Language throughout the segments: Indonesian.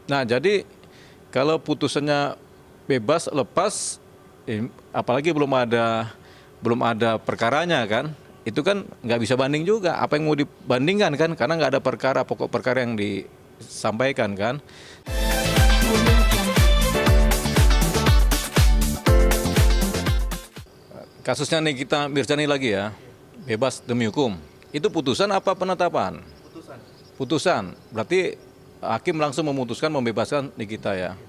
Nah, jadi kalau putusannya bebas lepas, apalagi belum ada perkaranya kan, itu kan nggak bisa banding juga. Apa yang mau dibandingkan kan, karena nggak ada perkara pokok perkara yang disampaikan kan. Kasusnya Nikita Mirzani lagi ya, bebas demi hukum. Itu putusan apa penetapan? Putusan. Putusan. Berarti hakim langsung memutuskan membebaskan Nikita ya.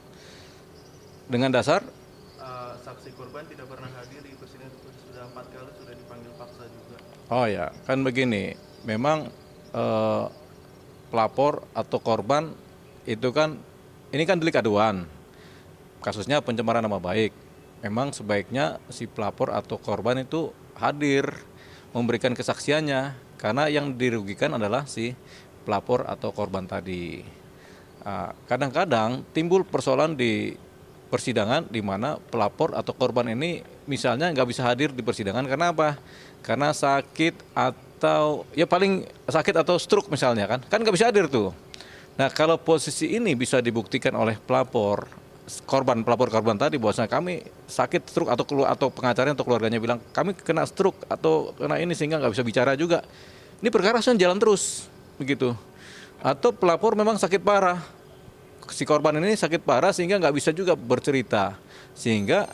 Dengan dasar Saksi korban tidak pernah hadir di persidangan itu, sudah 4 kali sudah dipanggil paksa juga. oh ya, kan begini. Memang pelapor atau korban itu kan ini kan delik aduan. Kasusnya pencemaran nama baik. Memang sebaiknya si pelapor atau korban itu hadir memberikan kesaksiannya karena yang dirugikan adalah si pelapor atau korban tadi. Kadang-kadang timbul persoalan di persidangan di mana pelapor atau korban ini misalnya nggak bisa hadir di persidangan karena apa? Karena sakit atau ya paling sakit atau stroke misalnya kan nggak bisa hadir tuh. Nah, kalau posisi ini bisa dibuktikan oleh pelapor korban tadi bahwasanya kami sakit stroke atau pengacaranya atau keluarganya bilang kami kena stroke atau kena ini sehingga nggak bisa bicara juga. Ini perkara jalan terus begitu. Atau pelapor memang sakit parah, si korban ini sakit parah sehingga nggak bisa juga bercerita, sehingga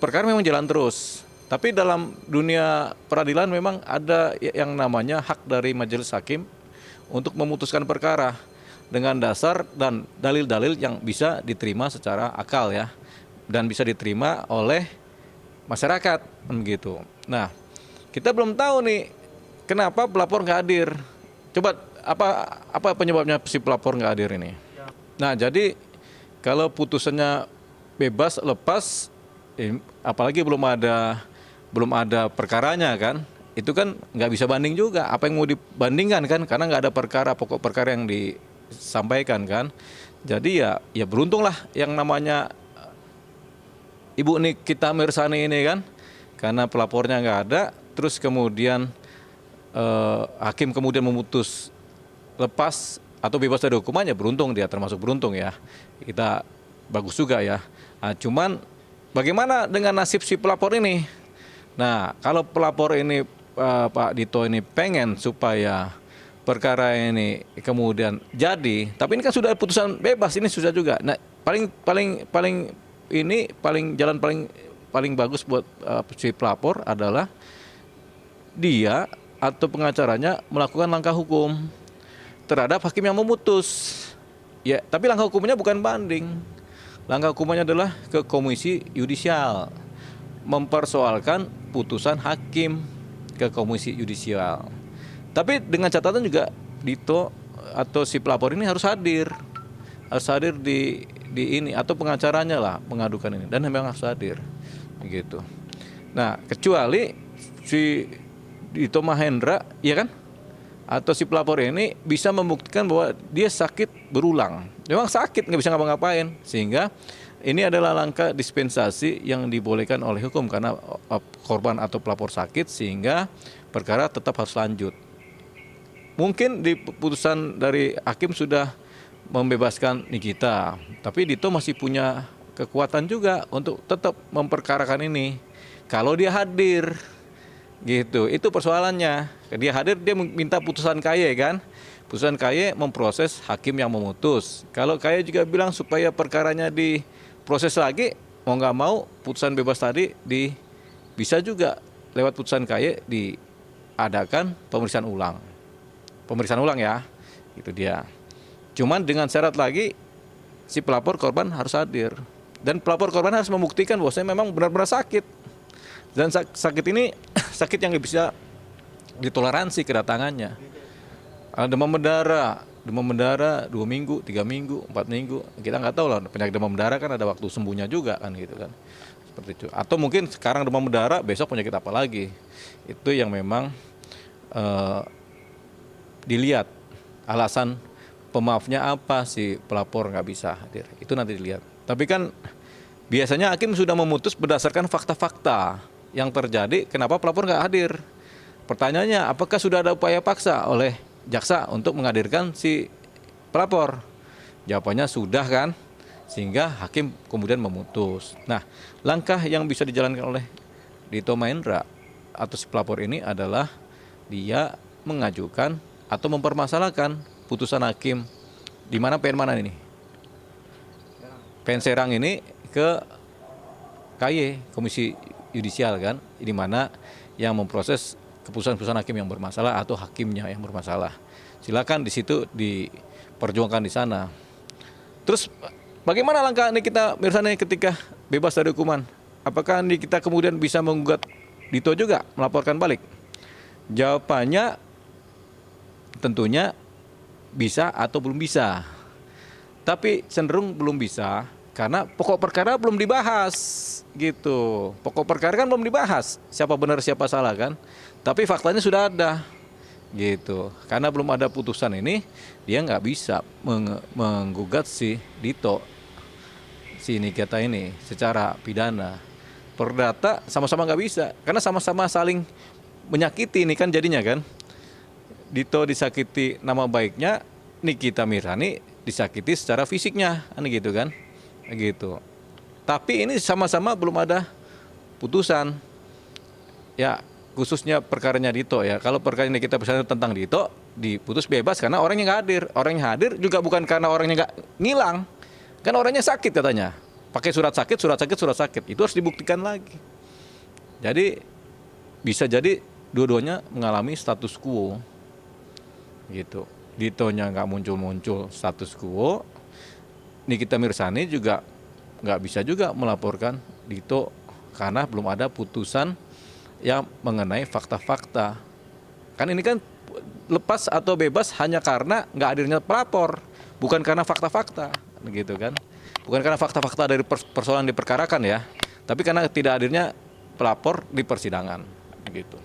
perkara memang jalan terus. Tapi dalam dunia peradilan memang ada yang namanya hak dari majelis hakim untuk memutuskan perkara dengan dasar dan dalil-dalil yang bisa diterima secara akal ya, dan bisa diterima oleh masyarakat begitu. Nah, kita belum tahu nih kenapa pelapor nggak hadir. Coba apa penyebabnya si pelapor nggak hadir ini? Nah, jadi kalau putusannya bebas lepas, apalagi belum ada perkaranya kan, itu kan nggak bisa banding juga. Apa yang mau dibandingkan kan, karena nggak ada perkara pokok perkara yang disampaikan kan. Jadi ya beruntunglah yang namanya Ibu Nikita Mirzani ini kan, karena pelapornya nggak ada, terus kemudian hakim kemudian memutus lepas atau bebas dari hukumannya, beruntung dia, termasuk beruntung ya. Kita bagus juga ya. Nah, cuman bagaimana dengan nasib si pelapor ini? Nah, kalau pelapor ini Pak Dito ini pengen supaya perkara ini kemudian jadi, tapi ini kan sudah putusan bebas ini susah juga. Nah, jalan paling bagus buat si pelapor adalah dia atau pengacaranya melakukan langkah hukum terhadap hakim yang memutus. Ya, tapi langkah hukumnya bukan banding. Langkah hukumnya adalah ke komisi yudisial, mempersoalkan putusan hakim ke komisi yudisial. Tapi dengan catatan juga Dito atau si pelapor ini harus hadir di ini, atau pengacaranya lah mengadukan ini, dan memang harus hadir begitu. Nah, kecuali si Dito Mahendra, ya kan, atau si pelapor ini bisa membuktikan bahwa dia sakit berulang, memang sakit nggak bisa ngapa-ngapain, sehingga ini adalah langkah dispensasi yang dibolehkan oleh hukum karena korban atau pelapor sakit, sehingga perkara tetap harus lanjut. Mungkin di putusan dari hakim sudah membebaskan Nikita, tapi Dito masih punya kekuatan juga untuk tetap memperkarakan ini kalau dia hadir. Gitu, itu persoalannya. Dia hadir, dia minta putusan KY kan. Putusan KY memproses hakim yang memutus. Kalau KY juga bilang supaya perkaranya diproses lagi, mau nggak mau putusan bebas tadi bisa juga lewat putusan KY diadakan pemeriksaan ulang. Pemeriksaan ulang ya, itu dia. Cuman dengan syarat lagi si pelapor korban harus hadir, dan pelapor korban harus membuktikan bahwasanya memang benar-benar sakit. Dan sakit ini sakit yang bisa ditoleransi kedatangannya. Demam berdarah 2 minggu, 3 minggu, 4 minggu. Kita nggak tahu lah, penyakit demam berdarah kan ada waktu sembuhnya juga kan gitu kan. Seperti itu. Atau mungkin sekarang demam berdarah, besok penyakit apa lagi. Itu yang memang dilihat alasan pemaafnya apa si pelapor nggak bisa hadir. Itu nanti dilihat. Tapi kan biasanya hakim sudah memutus berdasarkan fakta-fakta yang terjadi, kenapa pelapor nggak hadir. Pertanyaannya, apakah sudah ada upaya paksa oleh jaksa untuk menghadirkan si pelapor? Jawabannya sudah kan, sehingga hakim kemudian memutus. Nah, langkah yang bisa dijalankan oleh Dito Mahendra atau si pelapor ini adalah dia mengajukan atau mempermasalahkan putusan hakim di mana PN mana ini? PN Serang ini ke KY, Komisi Yudisial kan, di mana yang memproses keputusan-keputusan hakim yang bermasalah atau hakimnya yang bermasalah. Silakan di situ diperjuangkan di sana. Terus bagaimana langkah ini kita misalnya ketika bebas dari hukuman? Apakah ini kita kemudian bisa menggugat Dito juga melaporkan balik? Jawabannya tentunya bisa atau belum bisa. Tapi cenderung belum bisa karena pokok perkara belum dibahas gitu. Pokok perkara kan belum dibahas, siapa benar siapa salah kan. Tapi faktanya sudah ada gitu. Karena belum ada putusan ini, dia nggak bisa menggugat si Dito, si Nikita ini secara pidana. Perdata sama-sama nggak bisa, karena sama-sama saling menyakiti ini kan jadinya kan. Dito disakiti nama baiknya, Nikita Mirzani disakiti secara fisiknya, kan gitu kan, gitu. Tapi ini sama-sama belum ada putusan. Ya khususnya perkaranya Dito ya. Kalau perkara ini kita bicara tentang Dito, diputus bebas karena orangnya nggak hadir. Orangnya hadir juga bukan karena orangnya nggak ngilang, kan orangnya sakit katanya. Pakai surat sakit. Itu harus dibuktikan lagi. Jadi bisa jadi dua-duanya mengalami status quo, gitu. Ditonya nggak muncul status quo. Nikita Mirzani juga nggak bisa juga melaporkan Dito karena belum ada putusan yang mengenai fakta-fakta. Kan ini kan lepas atau bebas hanya karena nggak hadirnya pelapor, bukan karena fakta-fakta, gitu kan? Bukan karena fakta-fakta dari persoalan diperkarakan ya, tapi karena tidak hadirnya pelapor di persidangan, gitu.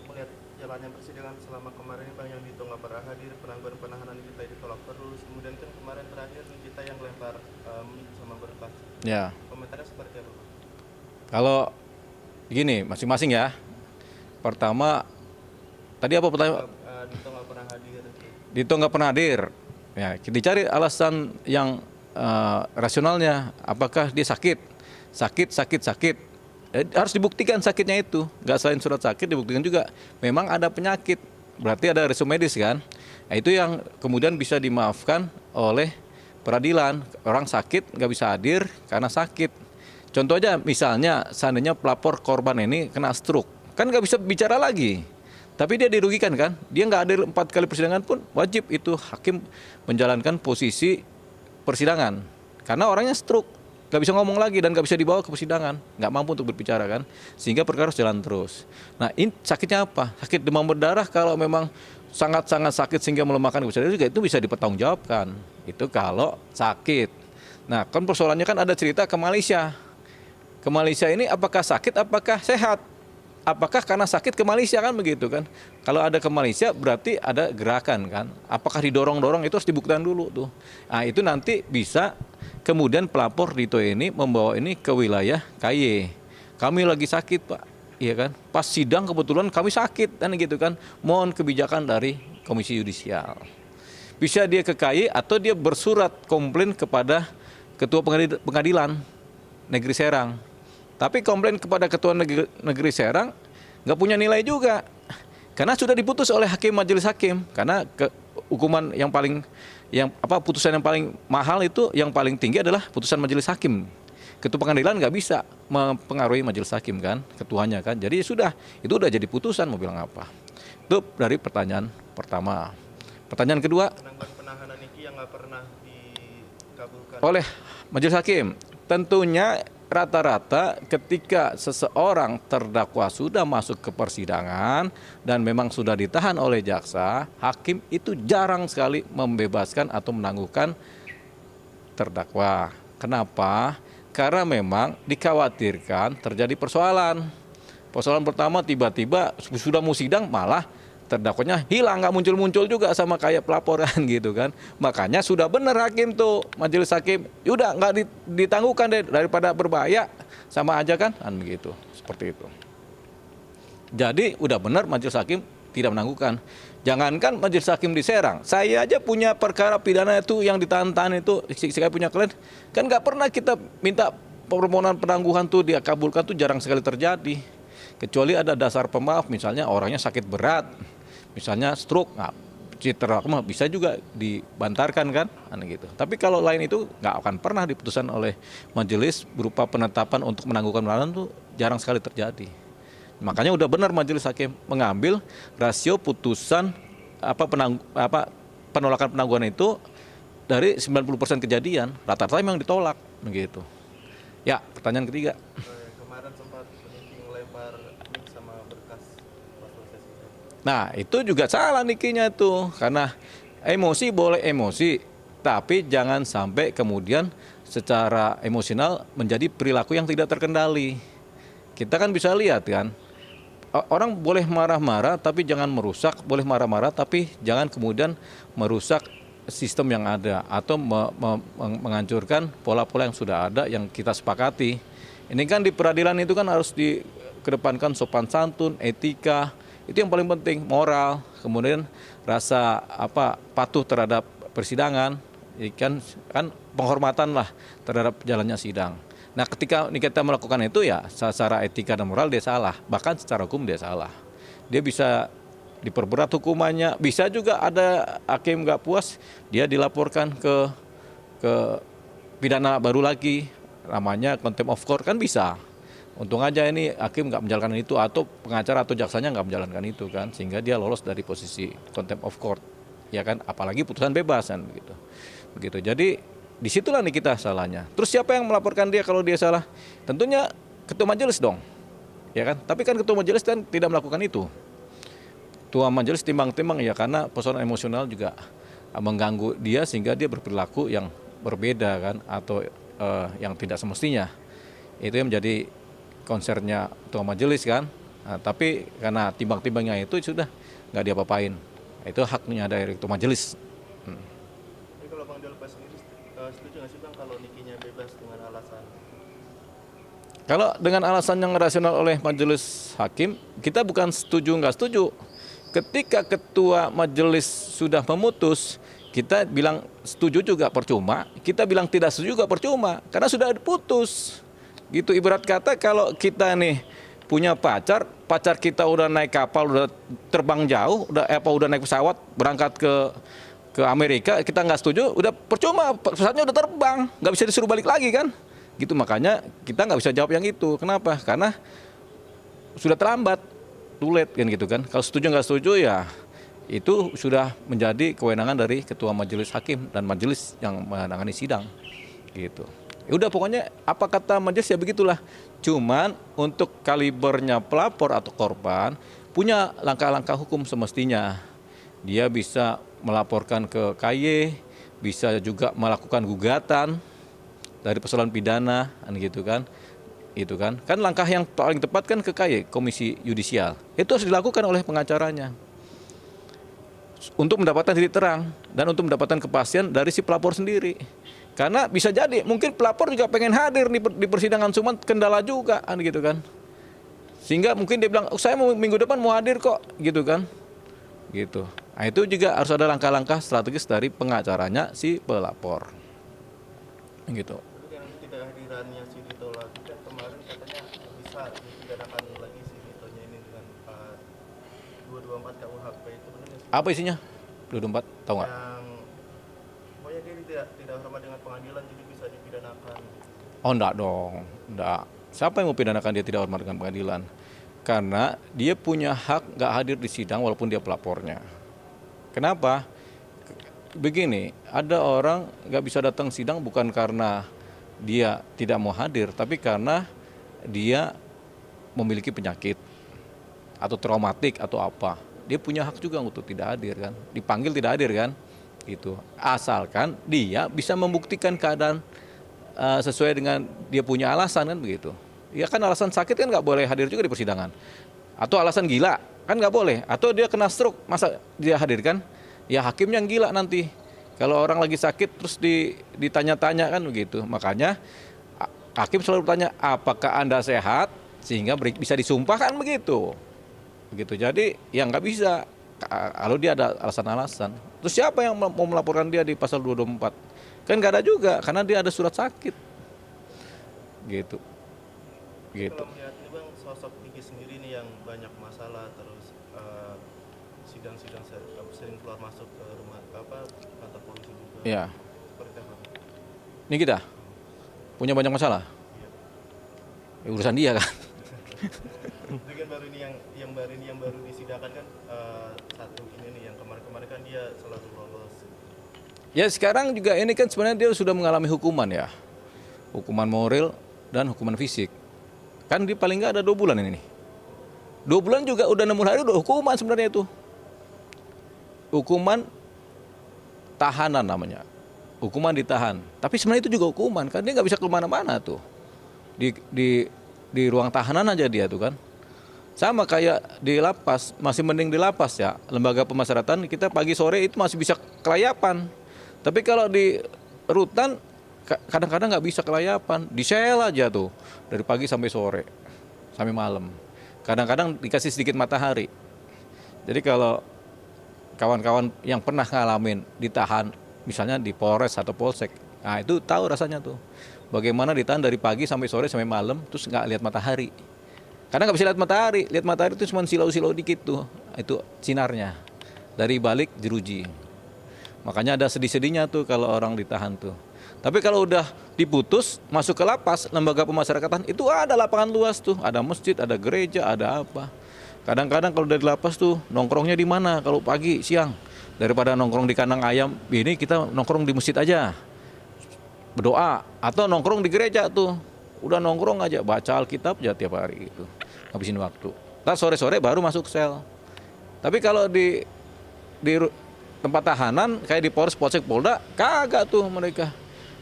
Melihat jalannya persidangan selama kemarin Bang, yang Dito nggak pernah hadir, penangguhan penahanan kita ditolak terus, kemudian kan kemarin terakhir kita yang lempar mic sama berkas. Ya. Komentarnya seperti apa, Bang? Kalau gini masing-masing ya. Pertama, tadi apa pertanyaan? Dito nggak pernah hadir. Dito nggak pernah hadir. Ya, kita cari alasan yang rasionalnya. Apakah dia sakit? Harus dibuktikan sakitnya itu. Nggak selain surat sakit, dibuktikan juga memang ada penyakit. Berarti ada resum medis kan? Nah, itu yang kemudian bisa dimaafkan oleh peradilan. Orang sakit nggak bisa hadir karena sakit. Contoh aja misalnya seandainya pelapor korban ini kena stroke, kan nggak bisa bicara lagi. Tapi dia dirugikan kan? Dia nggak hadir 4 kali persidangan pun wajib itu hakim menjalankan posisi persidangan. Karena orangnya stroke, nggak bisa ngomong lagi dan nggak bisa dibawa ke persidangan, nggak mampu untuk berbicara kan? Sehingga perkara harus jalan terus. Nah, ini sakitnya apa? Sakit demam berdarah kalau memang sangat-sangat sakit sehingga melemahkan kebiasaan juga itu bisa dipertanggungjawabkan. Itu kalau sakit. Nah, kan persoalannya kan ada cerita ke Malaysia. Ke Malaysia ini apakah sakit, apakah sehat? Apakah karena sakit ke Malaysia kan begitu kan? Kalau ada ke Malaysia berarti ada gerakan kan? Apakah didorong-dorong itu harus dibuktikan dulu tuh. Nah itu nanti bisa kemudian pelapor Dito ini membawa ini ke wilayah KY. Kami lagi sakit Pak, iya kan? Pas sidang kebetulan kami sakit kan gitu kan? Mohon kebijakan dari Komisi Yudisial. Bisa dia ke KY atau dia bersurat komplain kepada Ketua Pengadilan Negeri Serang. Tapi komplain kepada Ketua Negeri Serang nggak punya nilai juga, karena sudah diputus oleh majelis hakim. Karena hukuman putusan yang paling mahal itu yang paling tinggi adalah putusan majelis hakim. Ketua Pengadilan nggak bisa mempengaruhi majelis hakim kan, ketuanya kan. Jadi sudah itu udah jadi putusan, mau bilang apa? Itu dari pertanyaan pertama. Pertanyaan kedua, Penangguhan penahanan ini yang nggak pernah dikabulkan oleh majelis hakim. Tentunya rata-rata ketika seseorang terdakwa sudah masuk ke persidangan dan memang sudah ditahan oleh jaksa, hakim itu jarang sekali membebaskan atau menangguhkan terdakwa. Kenapa? Karena memang dikhawatirkan terjadi persoalan. Persoalan pertama, tiba-tiba sudah mau sidang malah terdakwanya hilang, nggak muncul-muncul juga sama kayak pelaporan gitu kan. Makanya sudah benar hakim tuh, majelis hakim, udah nggak ditangguhkan deh, daripada berbahaya sama aja kan begitu, seperti itu. Jadi udah benar majelis hakim tidak menangguhkan. Jangankan majelis hakim di Serang, saya aja punya perkara pidana itu yang ditahan-tahan itu, saya punya klien, kan nggak pernah kita minta permohonan penangguhan tuh dia kabulkan tuh jarang sekali terjadi. Kecuali ada dasar pemaaf, misalnya orangnya sakit berat, misalnya stroke, citra mah bisa juga dibantarkan kan, gitu. Tapi kalau lain itu nggak akan pernah diputuskan oleh majelis berupa penetapan untuk menangguhkan penahanan tuh jarang sekali terjadi. Makanya udah benar majelis hakim mengambil rasio putusan penolakan penangguhan itu dari 90% kejadian, rata-rata memang ditolak begitu. Ya, pertanyaan ketiga. Kemarin sempat Niki ngelempar mic sama berkas pas proses itu. Nah, itu juga salah Nikinya itu, karena emosi boleh emosi, tapi jangan sampai kemudian secara emosional menjadi perilaku yang tidak terkendali. Kita kan bisa lihat kan, orang boleh marah-marah tapi jangan merusak, boleh marah-marah tapi jangan kemudian merusak sistem yang ada atau menghancurkan pola-pola yang sudah ada yang kita sepakati. Ini kan di peradilan itu kan harus dikedepankan sopan santun, etika, itu yang paling penting, moral, kemudian rasa patuh terhadap persidangan, kan penghormatan lah terhadap jalannya sidang. Nah, ketika kita melakukan itu ya secara etika dan moral dia salah, bahkan secara hukum dia salah. Dia bisa diperberat hukumannya, bisa juga ada hakim nggak puas, dia dilaporkan ke pidana baru lagi, namanya contempt of court, kan bisa. Untung aja ini hakim nggak menjalankan itu, atau pengacara atau jaksanya nggak menjalankan itu kan, sehingga dia lolos dari posisi contempt of court, ya kan, apalagi putusan bebas kan begitu. Jadi disitulah nih kita salahnya. Terus siapa yang melaporkan dia kalau dia salah? Tentunya ketua majelis dong, ya kan. Tapi kan ketua majelis kan tidak melakukan itu. Ketua majelis timbang-timbang ya, karena persoalan emosional juga mengganggu dia sehingga dia berperilaku yang berbeda kan, atau yang tidak semestinya. Itu yang menjadi concernnya ketua majelis kan. Nah, tapi karena timbang-timbangnya itu sudah nggak diapa-apain. Itu haknya dari ketua majelis. Jadi kalau Bang Delpa sendiri setuju nggak sih Bang kalau Nikinya bebas dengan alasan? Kalau dengan alasan yang rasional oleh majelis hakim, kita bukan setuju nggak setuju. Ketika ketua majelis sudah memutus, kita bilang setuju juga percuma, kita bilang tidak setuju juga percuma, karena sudah diputus. Gitu, ibarat kata kalau kita nih punya pacar kita udah naik kapal, udah terbang jauh, udah naik pesawat berangkat ke Amerika, kita nggak setuju, udah percuma, pesawatnya udah terbang, nggak bisa disuruh balik lagi kan. Gitu, makanya kita nggak bisa jawab yang itu. Kenapa? Karena sudah terlambat, too late kan gitu kan. Kalau setuju nggak setuju ya itu sudah menjadi kewenangan dari ketua majelis hakim dan majelis yang menangani sidang gitu. Ya udah, pokoknya apa kata majelis ya begitulah. Cuman untuk kalibernya pelapor atau korban punya langkah-langkah hukum semestinya. Dia bisa melaporkan ke KY, bisa juga melakukan gugatan dari persoalan pidana gitu kan. Itu kan langkah yang paling tepat kan ke KY, Komisi Yudisial. Itu harus dilakukan oleh pengacaranya untuk mendapatkan titik terang dan untuk mendapatkan kepastian dari si pelapor sendiri. Karena bisa jadi mungkin pelapor juga pengen hadir di persidangan, cuma kendala juga gitu kan. Sehingga mungkin dia bilang, saya minggu depan mau hadir kok gitu kan. Gitu. Nah, itu juga harus ada langkah-langkah strategis dari pengacaranya si pelapor. Gitu. Tapi yang ketidakhadirannya si Dito lagi kan kemarin katanya bisa dipidanakan lagi si Ditonya ini dengan 224 KUHP, itu benar nggak sih? Apa isinya? 24, tahu nggak? Yang pokoknya dia tidak hormat dengan pengadilan, jadi bisa dipidanakan. Oh enggak dong, enggak. Siapa yang mau pidanakan dia tidak hormat dengan pengadilan? Karena dia punya hak nggak hadir di sidang walaupun dia pelapornya. Kenapa? Begini, ada orang nggak bisa datang sidang bukan karena dia tidak mau hadir, tapi karena dia memiliki penyakit atau traumatik atau apa. Dia punya hak juga untuk tidak hadir kan, dipanggil tidak hadir kan, gitu. Asalkan dia bisa membuktikan keadaan sesuai dengan dia punya alasan kan begitu. Ya kan, alasan sakit kan nggak boleh hadir juga di persidangan. Atau alasan gila kan nggak boleh. Atau dia kena stroke, masa dia hadir kan? Ya hakim yang gila nanti. Kalau orang lagi sakit terus ditanya-tanya kan begitu. Makanya hakim selalu bertanya, apakah Anda sehat? Sehingga bisa disumpahkan begitu. gitu. Jadi ya nggak bisa kalau dia ada alasan-alasan. Terus siapa yang mau melaporkan dia di pasal 224? Kan nggak ada juga karena dia ada surat sakit gitu. Jadi Gitu. kalau melihat ini Bang, sosok Niki sendiri nih yang banyak masalah, terus sidang-sidang sering keluar masuk ke rumah kantor polisi juga. Ya, Seperti apa? ini kita punya banyak masalah. Iya. Ya, urusan dia kan. Itu kan baru ini yang baru disidangkan kan, satu ini nih yang kemarin-kemarin kan dia selalu lolos. Ya sekarang juga ini kan sebenarnya dia sudah mengalami hukuman ya. Hukuman moral dan hukuman fisik. Kan dia paling nggak ada 2 bulan ini nih. 2 bulan juga udah 60 hari udah hukuman sebenarnya itu. Hukuman tahanan namanya. Hukuman ditahan. Tapi sebenarnya itu juga hukuman kan dia nggak bisa kemana-mana tuh. Di ruang tahanan aja dia tuh kan. Sama kayak di lapas, masih mending di lapas ya. Lembaga pemasyarakatan kita pagi sore itu masih bisa kelayapan. Tapi kalau di rutan kadang-kadang nggak bisa kelayapan, di sel aja tuh dari pagi sampai sore, sampai malam. Kadang-kadang dikasih sedikit matahari. Jadi kalau kawan-kawan yang pernah ngalamin ditahan, misalnya di Polres atau Polsek, nah itu tahu rasanya tuh. Bagaimana ditahan dari pagi sampai sore sampai malam, terus nggak lihat matahari. Karena nggak bisa lihat matahari itu cuma silau-silau dikit tuh, itu sinarnya dari balik jeruji. Makanya ada sedih-sedihnya tuh kalau orang ditahan tuh. Tapi kalau udah diputus, masuk ke lapas, lembaga pemasyarakatan, itu ada lapangan luas tuh. Ada masjid, ada gereja, ada apa. Kadang-kadang kalau dari lapas tuh, nongkrongnya di mana kalau pagi, siang. Daripada nongkrong di kandang ayam, ini kita nongkrong di masjid aja. Berdoa, atau nongkrong di gereja tuh. Udah nongkrong aja, baca Alkitab aja tiap hari gitu. Habisin waktu. Ntar sore-sore baru masuk sel. Tapi kalau di tempat tahanan kayak di Polres, Polsek, Polda kagak tuh mereka.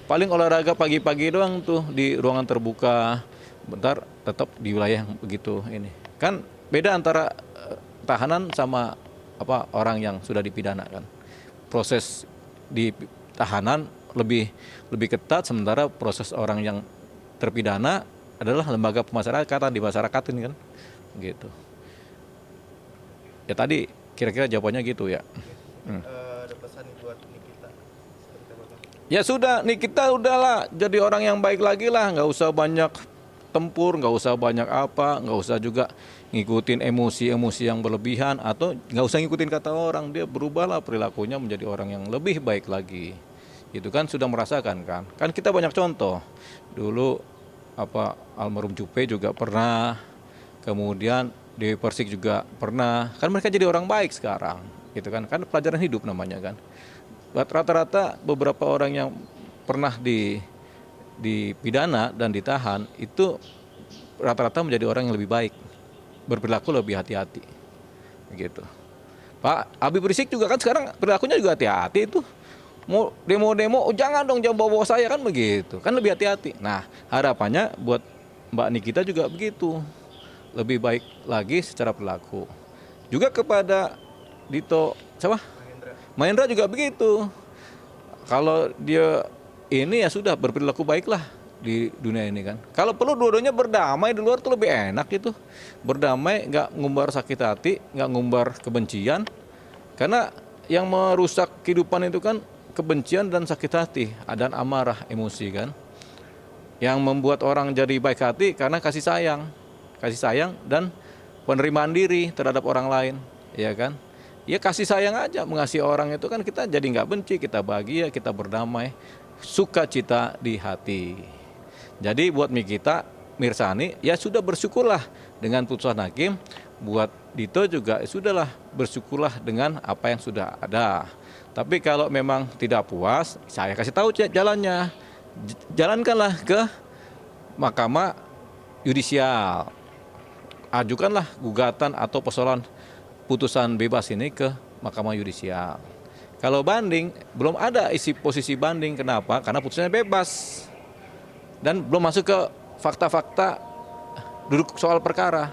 Paling olahraga pagi-pagi doang tuh di ruangan terbuka. Bentar tetap di wilayah yang begitu ini. Kan beda antara tahanan sama orang yang sudah dipidana kan. Proses di tahanan lebih ketat, sementara proses orang yang terpidana adalah lembaga pemasyarakatan di masyarakatan kan. Gitu. Ya tadi kira-kira jawabannya gitu ya. Ada pesan nih buat Nikita. Seperti apa Bang? Ya sudah, nih kita udahlah jadi orang yang baik lagi lah, nggak usah banyak tempur, nggak usah banyak apa, nggak usah juga ngikutin emosi-emosi yang berlebihan, atau nggak usah ngikutin kata orang. Dia berubahlah perilakunya menjadi orang yang lebih baik lagi. Itu kan sudah merasakan kan kita banyak contoh. Dulu almarhum Jupe juga pernah, kemudian Dewi Persik juga pernah, kan mereka jadi orang baik sekarang gitu kan pelajaran hidup namanya kan. Rata-rata beberapa orang yang pernah dipidana dan ditahan itu rata-rata menjadi orang yang lebih baik, berperilaku lebih hati-hati gitu. Pak Habib Rizik juga kan sekarang perilakunya juga hati-hati itu. Mau demo-demo, jangan bawa saya kan begitu, kan lebih hati-hati. Nah harapannya buat Mbak Nikita juga begitu, lebih baik lagi secara perilaku. Juga kepada Dito, siapa? Mahendra juga begitu. Kalau dia ini ya sudah berperilaku baiklah di dunia ini kan. Kalau perlu dua-duanya berdamai di luar tuh lebih enak itu. Berdamai, nggak ngumbar sakit hati, nggak ngumbar kebencian. Karena yang merusak kehidupan itu kan kebencian dan sakit hati, dan amarah, emosi kan. Yang membuat orang jadi baik hati karena kasih sayang dan penerimaan diri terhadap orang lain, ya kan. Ya kasih sayang aja, mengasihi orang itu kan kita jadi nggak benci, kita bahagia, kita berdamai, sukacita di hati. Jadi buat kita Mirsani ya sudah bersyukurlah dengan putusan hakim. Buat Dito juga sudahlah bersyukurlah dengan apa yang sudah ada. Tapi kalau memang tidak puas, saya kasih tahu jalannya. Jalankanlah ke Mahkamah Yudisial. Ajukanlah gugatan atau persoalan putusan bebas ini ke Mahkamah Yudisial. Kalau banding, belum ada isi posisi banding. Kenapa? Karena putusannya bebas. Dan belum masuk ke fakta-fakta duduk soal perkara.